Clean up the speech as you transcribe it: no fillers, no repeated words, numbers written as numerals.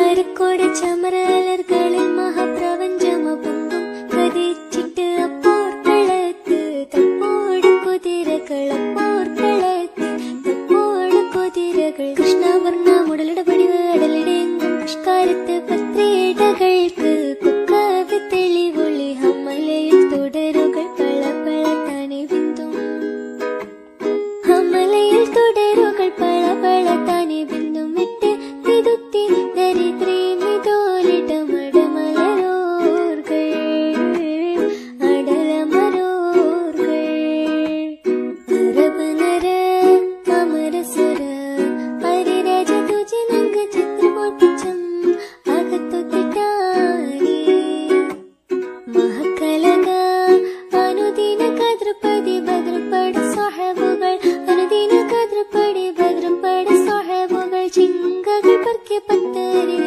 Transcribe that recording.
മരക്കോട ചമരലർകളിൽ മഹാപ്രപഞ്ചമൊപ്പം കതിച്ചിട്ട് അപ്പോർക്കളത്ത് തപ്പോട് കുതിരകളപ്പോർക്കളത്ത് തപ്പോട് കുതിരകൾ കൃഷ്ണവർണ്ണ മുടലിട പടിവ് അടലിടെങ്കും പുഷ്കാരത്ത് പത്രേടകൾക്ക് കുക്കവി തെളിവൊളി ഹമലയിൽ തുടരുകൾ പള പള താനെ ബിന്ദും ഹമലയിൽ തുടരുകൾ പള പള താനെ ബിന്ദും വിട്ട് തിരുത്തി ദരിദ്രീ മിതോലിട മടമലരോർകൾ അടലമരോർകൾ അരബനര അമരസുര പരിരാജ തുജിനങ്ക ചിത്രമോർപ്പിച്ചം അകത്തു തിട്ടാനി മഹക്കലക അനുദിന കദ്രപതി ഭദ്രപട സാഹബുകൾ അനുദിന കദ്രപടി ഭദ്രപട സാഹബുകൾ ചിങ്കകൾ പർക്കെ പത്തരിൽ